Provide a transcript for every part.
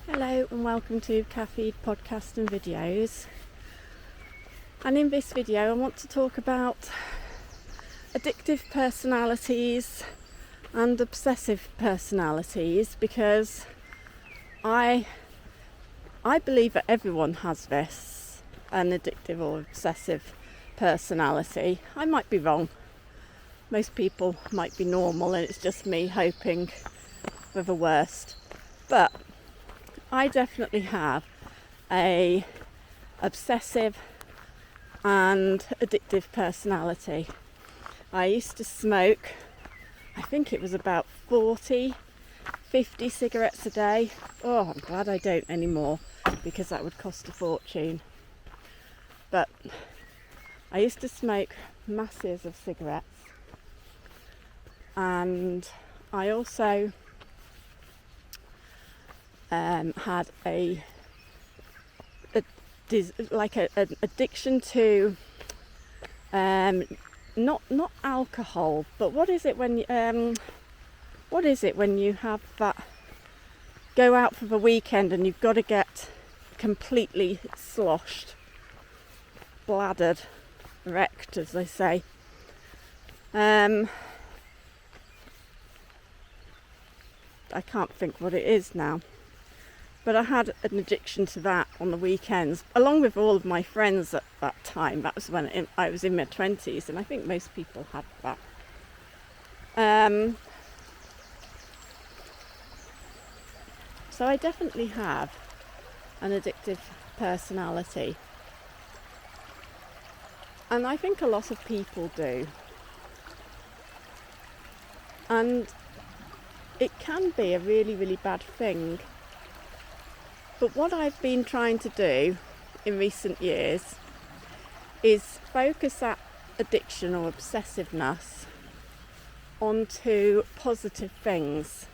Hello and welcome to Caffeine Podcast and Videos. And in this video I want to talk about addictive personalities and obsessive personalities, because I believe that everyone has this, an addictive or obsessive personality. I might be wrong. Most people might be normal and it's just me hoping for the worst. But I definitely have a obsessive and addictive personality. I used to smoke, I think it was about 50 cigarettes a day. Oh, I'm glad I don't anymore, because that would cost a fortune. But I used to smoke masses of cigarettes, and I also had an addiction to not alcohol, but what is it when you have that, go out for the weekend and you've got to get completely sloshed, bladdered, wrecked, as they say. I can't think what it is now. But I had an addiction to that on the weekends, along with all of my friends at that time. That was when I was in my 20s, and I think most people had that. So I definitely have an addictive personality. And I think a lot of people do. And it can be a really, really bad thing. But what I've been trying to do in recent years is focus that addiction or obsessiveness onto positive things.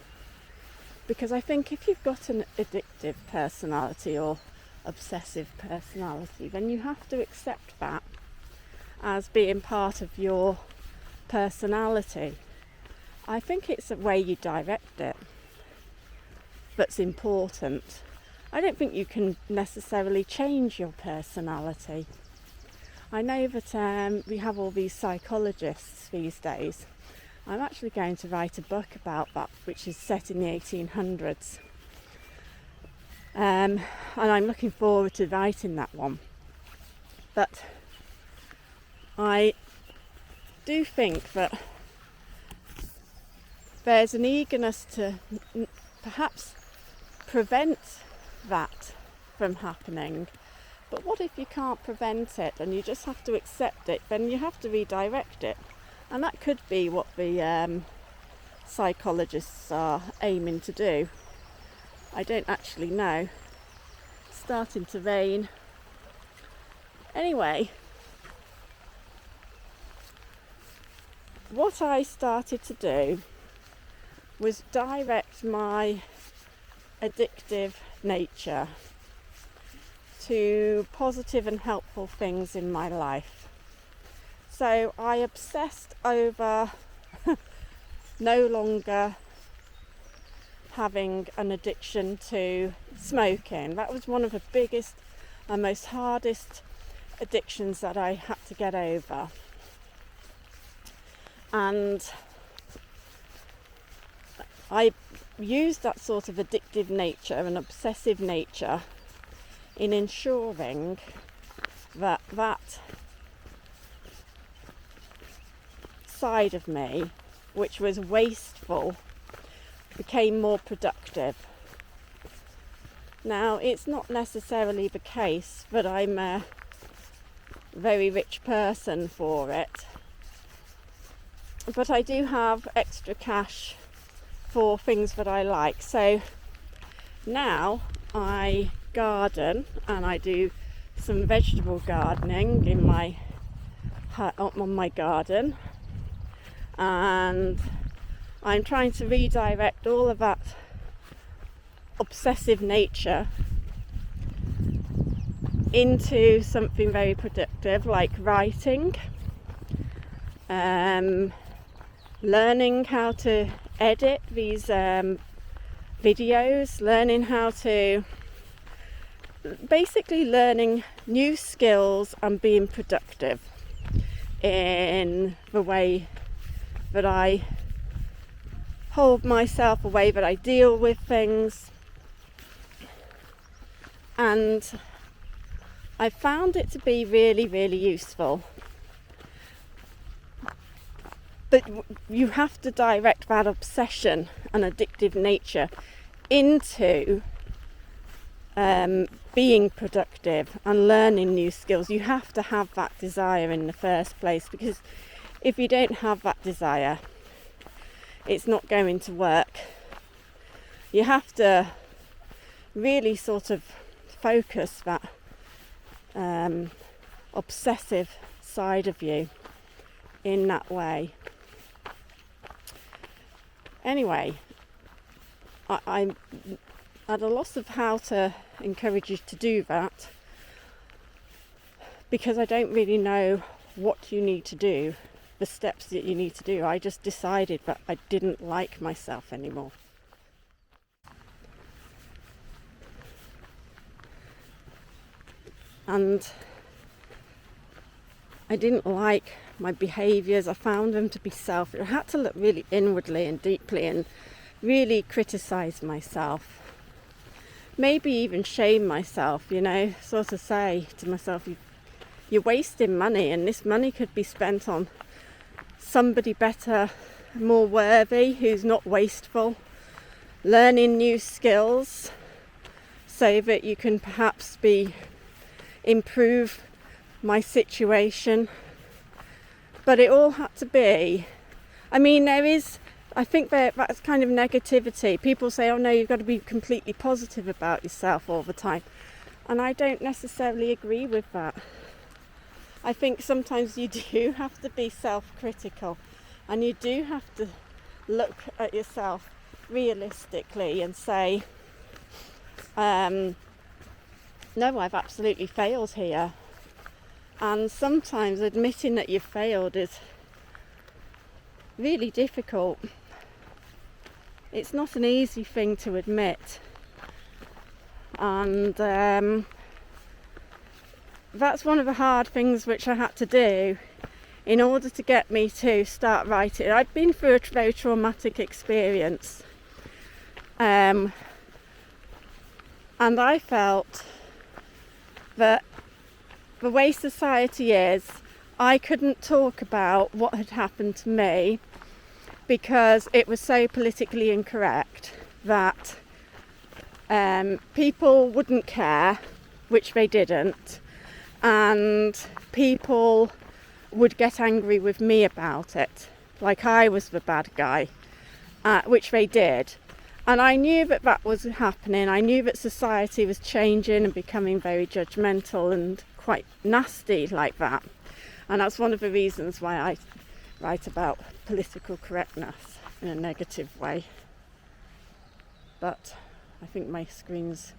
Because I think if you've got an addictive personality or obsessive personality, then you have to accept that as being part of your personality. I think it's the way you direct it that's important. I don't think you can necessarily change your personality. I know that we have all these psychologists these days. I'm actually going to write a book about that, which is set in the 1800s. And I'm looking forward to writing that one. But I do think that there's an eagerness to perhaps prevent that from happening. But what if you can't prevent it and you just have to accept it? Then you have to redirect it, and that could be what the psychologists are aiming to do. I don't actually know. It's starting to rain. Anyway, what I started to do was direct my addictive nature to positive and helpful things in my life. So I obsessed over no longer having an addiction to smoking. That was one of the biggest and most hardest addictions that I had to get over. And I used that sort of addictive nature and obsessive nature in ensuring that that side of me, which was wasteful, became more productive. Now, it's not necessarily the case that I'm a very rich person for it, but I do have extra cash for things that I like. So now I garden, and I do some vegetable gardening in my on my garden, and I'm trying to redirect all of that obsessive nature into something very productive, like writing, learning how to edit these videos, learning learning new skills and being productive in the way that I hold myself, the way that I deal with things. And I found it to be really, really useful. But you have to direct that obsession and addictive nature into being productive and learning new skills. You have to have that desire in the first place, because if you don't have that desire, it's not going to work. You have to really sort of focus that obsessive side of you in that way. Anyway, I'm at a loss of how to encourage you to do that, because I don't really know what you need to do, the steps that you need to do. I just decided that I didn't like myself anymore. And I didn't like my behaviours. I found them to be selfish. I had to look really inwardly and deeply and really criticise myself. Maybe even shame myself, sort of say to myself, you're wasting money, and this money could be spent on somebody better, more worthy, who's not wasteful, learning new skills so that you can perhaps improve my situation. But it all had to be, I think that's kind of negativity. People say, oh no, you've got to be completely positive about yourself all the time. And I don't necessarily agree with that. I think sometimes you do have to be self-critical, and you do have to look at yourself realistically and say, no, I've absolutely failed here. And sometimes admitting that you've failed is really difficult. It's not an easy thing to admit. And that's one of the hard things which I had to do in order to get me to start writing. I'd been through a very traumatic experience. And I felt that the way society is, I couldn't talk about what had happened to me because it was so politically incorrect that people wouldn't care, which they didn't, and people would get angry with me about it, like I was the bad guy, which they did. And I knew that was happening. I knew that society was changing and becoming very judgmental and quite nasty like that. And that's one of the reasons why I write about political correctness in a negative way. But I think my screen's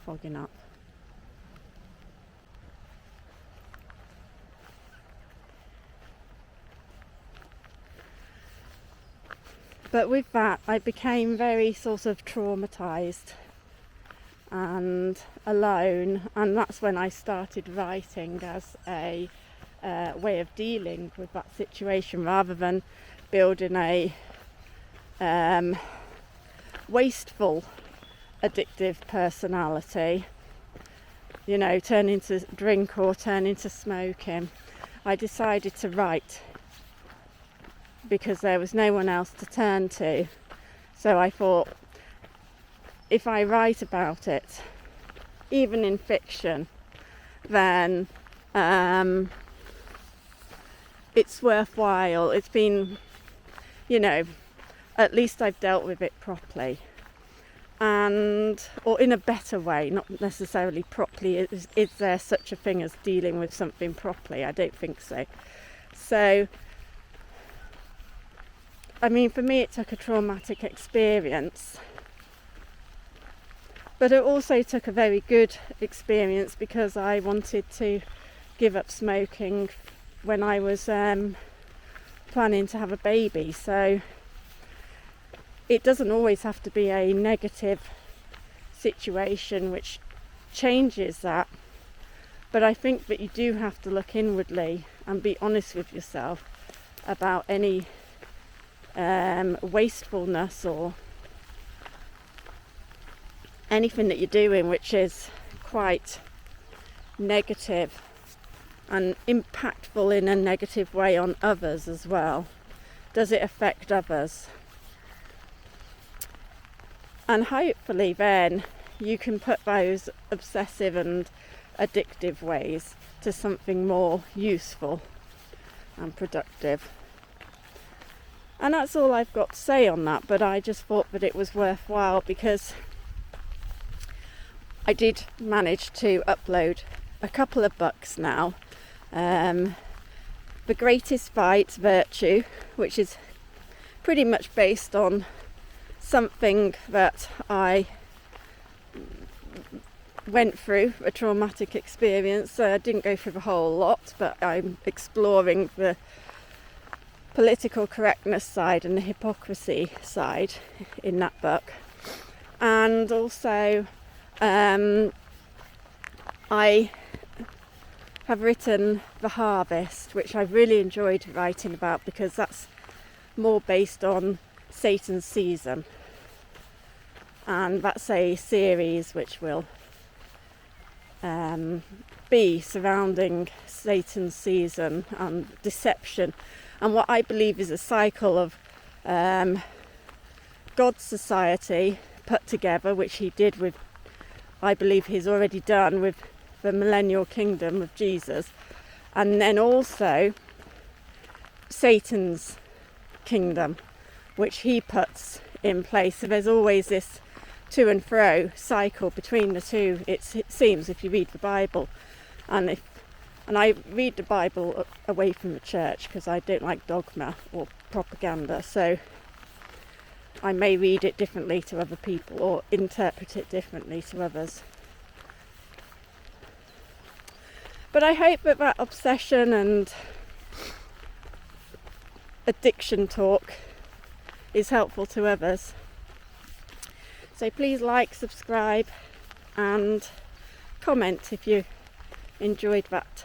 fogging up. But with that, I became very sort of traumatised and alone, and that's when I started writing as a way of dealing with that situation, rather than building a wasteful, addictive personality, turning to drink or turning to smoking. I decided to write because there was no one else to turn to. So I thought, if I write about it, even in fiction, then it's worthwhile. It's been, at least I've dealt with it properly, or in a better way, not necessarily properly. Is there such a thing as dealing with something properly? I don't think so. So, for me it took a traumatic experience, but it also took a very good experience, because I wanted to give up smoking when I was planning to have a baby. So it doesn't always have to be a negative situation which changes that, but I think that you do have to look inwardly and be honest with yourself about any wastefulness or anything that you're doing which is quite negative and impactful in a negative way on others as well. Does it affect others? And hopefully then you can put those obsessive and addictive ways to something more useful and productive. And that's all I've got to say on that, but I just thought that it was worthwhile because I did manage to upload a couple of books now. The Greatest Fight, Virtue, which is pretty much based on something that I went through, a traumatic experience. I didn't go through the whole lot, but I'm exploring the political correctness side and the hypocrisy side in that book. And also I have written The Harvest, which I really enjoyed writing about because that's more based on Satan's season, and that's a series which will be surrounding Satan's season and deception and what I believe is a cycle of God's society put together, which he did with, I believe he's already done with the millennial kingdom of Jesus, and then also Satan's kingdom, which he puts in place. So there's always this to and fro cycle between the two, it seems, if you read the Bible. And I read the Bible away from the church because I don't like dogma or propaganda, so I may read it differently to other people or interpret it differently to others. But I hope that obsession and addiction talk is helpful to others. So please like, subscribe and comment if you enjoyed that.